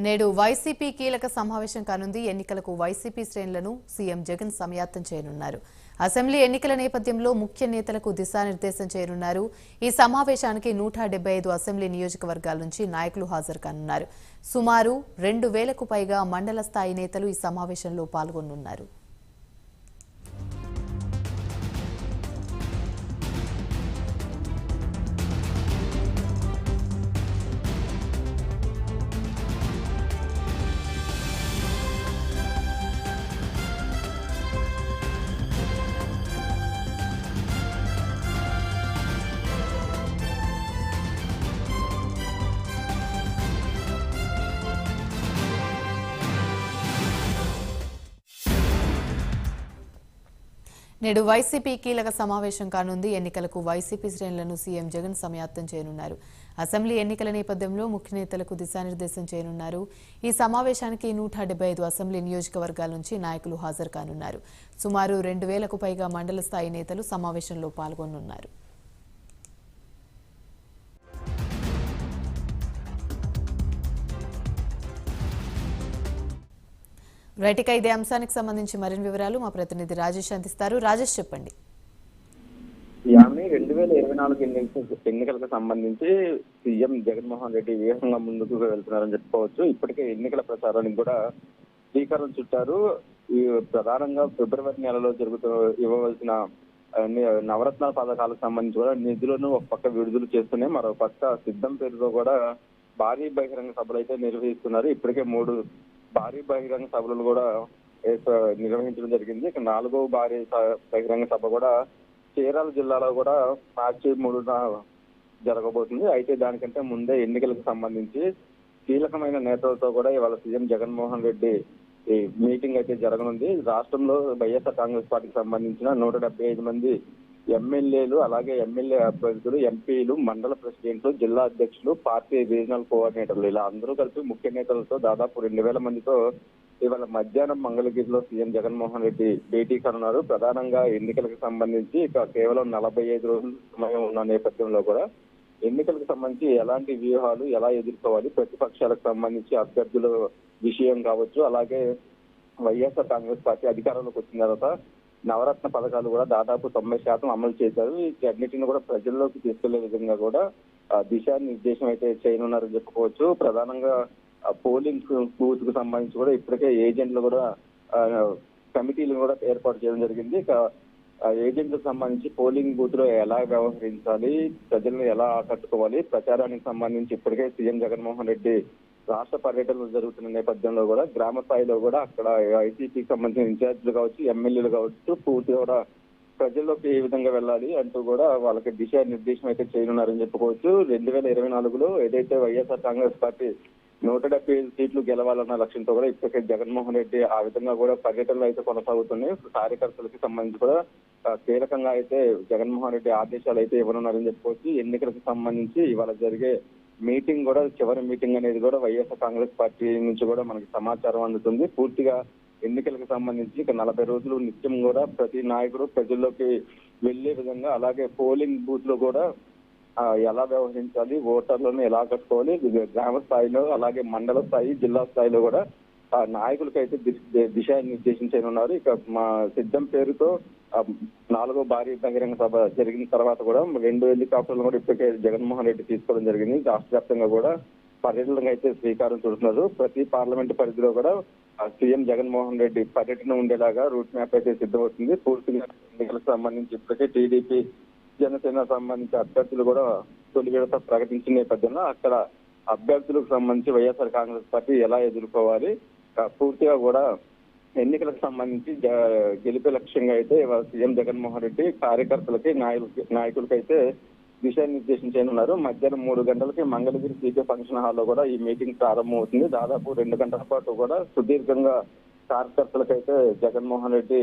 నేడు వైసీపీ కీలక సమావేశం కానుంది. ఎన్నికలకు వైసీపీ శ్రేణులను సీఎం జగన్ సమాయత్తం చేయనున్నారు. అసెంబ్లీ ఎన్నికల నేపథ్యంలో ముఖ్య నేతలకు దిశానిర్దేశం చేయనున్నారు. ఈ సమావేశానికి 175 అసెంబ్లీ నియోజకవర్గాల నుంచి నాయకులు హాజరు కానున్నారు. సుమారు 2000కు పైగా మండల స్థాయి నేతలు ఈ సమావేశంలో పాల్గొనున్నారు. నేడు వైసీపీ కీలక సమావేశం కానుంది. ఎన్నికలకు వైసీపీ శ్రేణులను సీఎం జగన్ సమాయత్తం చేయనున్నారు. అసెంబ్లీ ఎన్నికల నేపథ్యంలో ముఖ్య నేతలకు దిశానిర్దేశం చేయనున్నారు. ఈ సమావేశానికి 175 అసెంబ్లీ నియోజకవర్గాల నుంచి నాయకులు హాజరు కానున్నారు. సుమారు 2000కు పైగా మండల స్థాయి నేతలు సమావేశంలో పాల్గొనున్నారు. రైట్, ఇదే అంశానికి సంబంధించి మరిన్ని వివరాలు మా ప్రతినిధి రాజేష్ అందిస్తారు. రాజేష్, చెప్పండి. 2024 ఎన్నికలకు సంబంధించి సీఎం జగన్మోహన్ రెడ్డి వేగంగా ముందుకు వెళ్తున్నారని చెప్పుకోవచ్చు. ఇప్పటికే ఎన్నికల ప్రచారానికి కూడా శ్రీకారం చుట్టారు. ఈ ప్రధానంగా ఫిబ్రవరి నెలలో ఇవ్వవలసిన నవరత్నాల పథకాలకు సంబంధించి కూడా నిధులను ఒక పక్క విడుదల చేస్తూనే మరో పక్క సిద్ధం పేరుతో కూడా భారీ బహిరంగ సభలు అయితే నిర్వహిస్తున్నారు. ఇప్పటికే 3 భారీ బహిరంగ సభలు కూడా నిర్వహించడం జరిగింది. ఇక 4వ భారీ బహిరంగ సభ కూడా చీరాల జిల్లాలో కూడా మార్చి 3న జరగబోతుంది. అయితే దానికంటే ముందే ఎన్నికలకు సంబంధించి కీలకమైన నేతలతో కూడా ఇవాళ సీఎం జగన్మోహన్ రెడ్డి ఈ మీటింగ్ అయితే జరగనుంది. రాష్ట్రంలో వైఎస్ఆర్ కాంగ్రెస్ పార్టీకి సంబంధించిన 175 మంది ఎమ్మెల్యేలు, అలాగే ఎమ్మెల్యే అభ్యర్థులు, ఎంపీలు, మండల ప్రెసిడెంట్లు, జిల్లా అధ్యక్షులు, పార్టీ రీజనల్ కోఆర్డినేటర్లు ఇలా అందరూ కలిపి ముఖ్య నేతలతో దాదాపు 2000 మందితో ఇవాళ మధ్యాహ్నం మంగళగిరిలో సీఎం జగన్మోహన్ రెడ్డి భేటీ కానున్నారు. ప్రధానంగా ఎన్నికలకు సంబంధించి ఇక కేవలం 45 రోజుల సమయం ఉన్న నేపథ్యంలో కూడా ఎన్నికలకు సంబంధించి ఎలాంటి వ్యూహాలు ఎలా ఎదుర్కోవాలి, ప్రతిపక్షాలకు సంబంధించి అభ్యర్థుల విషయం కావచ్చు, అలాగే వైఎస్ఆర్ కాంగ్రెస్ పార్టీ అధికారంలోకి వచ్చిన తర్వాత నవరత్న పథకాలు కూడా దాదాపు 90% అమలు చేశారు. వీటన్నిటిని కూడా ప్రజల్లోకి తీసుకెళ్లే విధంగా కూడా దిశానిర్దేశం అయితే చేయనున్నారని చెప్పుకోవచ్చు. ప్రధానంగా పోలింగ్ బూత్ కు సంబంధించి కూడా ఇప్పటికే ఏజెంట్లు కూడా కమిటీలు కూడా ఏర్పాటు చేయడం జరిగింది. ఇక ఏజెంట్లకు సంబంధించి పోలింగ్ బూత్ లో ఎలా వ్యవహరించాలి, ప్రజలను ఎలా ఆకట్టుకోవాలి, ప్రచారానికి సంబంధించి ఇప్పటికే సీఎం జగన్మోహన్ రెడ్డి రాష్ట్ర పర్యటనలు జరుగుతున్న నేపథ్యంలో కూడా గ్రామ స్థాయిలో కూడా అక్కడ ఐసీపీకి సంబంధించిన ఇన్ఛార్జీలు కావచ్చు, ఎమ్మెల్యేలు కావచ్చు, పూర్తిగా కూడా ప్రజల్లోకి ఏ విధంగా వెళ్ళాలి అంటూ కూడా వాళ్ళకి దిశానిర్దేశం అయితే చేయనున్నారని చెప్పుకోవచ్చు. 2024లో ఏదైతే వైఎస్ఆర్ కాంగ్రెస్ పార్టీ 175 సీట్లు గెలవాలన్న లక్ష్యంతో కూడా ఇప్పటికే జగన్మోహన్ రెడ్డి ఆ విధంగా కూడా పర్యటనలు అయితే కొనసాగుతున్నాయి. కార్యకర్తలకి సంబంధించి కూడా కీలకంగా అయితే జగన్మోహన్ రెడ్డి ఆదేశాలు అయితే ఇవ్వనున్నారని చెప్పుకోవచ్చు. ఎన్నికలకు సంబంధించి ఇవాళ జరిగే మీటింగ్ కూడా చివరి మీటింగ్ అనేది కూడా వైఎస్ఆర్ కాంగ్రెస్ పార్టీ నుంచి కూడా మనకి సమాచారం అందుతుంది. పూర్తిగా ఎన్నికలకు సంబంధించి ఇక 40 రోజులు నిత్యం కూడా ప్రతి నాయకుడు ప్రజల్లోకి వెళ్లే విధంగా, అలాగే పోలింగ్ బూత్ లో కూడా ఎలా వ్యవహరించాలి, ఓటర్లను ఎలా కట్టుకోవాలి, గ్రామ స్థాయిలో అలాగే మండల స్థాయి, జిల్లా స్థాయిలో కూడా నాయకులకైతే దిశానిర్దేశం చేయనున్నారు. ఇక మా సిద్ధం పేరుతో 4వ భారీ బహిరంగ సభ జరిగిన తర్వాత కూడా 2 హెలికాప్టర్లు కూడా ఇప్పటికే జగన్మోహన్ రెడ్డి తీసుకోవడం జరిగింది. రాష్ట్ర వ్యాప్తంగా కూడా పర్యటనకు అయితే శ్రీకారం చుడుతున్నారు. ప్రతి పార్లమెంటు పరిధిలో కూడా సీఎం జగన్మోహన్ రెడ్డి పర్యటన ఉండేలాగా రూట్ మ్యాప్ అయితే సిద్ధమవుతుంది. పూర్తిగా ఎన్నికలకు సంబంధించి ఇప్పటికే టీడీపీ, జనసేన సంబంధించిన అభ్యర్థులు కూడా తొలి విడత ప్రకటించిన నేపథ్యంలో అక్కడ అభ్యర్థులకు సంబంధించి వైఎస్ఆర్ కాంగ్రెస్ పార్టీ ఎలా ఎదుర్కోవాలి, పూర్తిగా కూడా ఎన్నికలకు సంబంధించి గెలిపే లక్ష్యంగా అయితే సీఎం జగన్మోహన్ రెడ్డి కార్యకర్తలకి, నాయకులకి అయితే దిశానిర్దేశం చేయనున్నారు. మధ్యాహ్నం 3 గంటలకి మంగళగిరి సీకే ఫంక్షన్ హాల్లో కూడా ఈ మీటింగ్ ప్రారంభమవుతుంది. దాదాపు 2 గంటల పాటు కూడా సుదీర్ఘంగా కార్యకర్తలకైతే జగన్మోహన్ రెడ్డి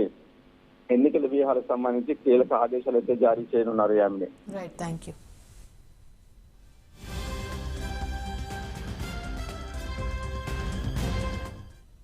ఎన్నికల వ్యూహాలకు సంబంధించి కీలక ఆదేశాలు అయితే జారీ చేయనున్నారు. Right, thank you.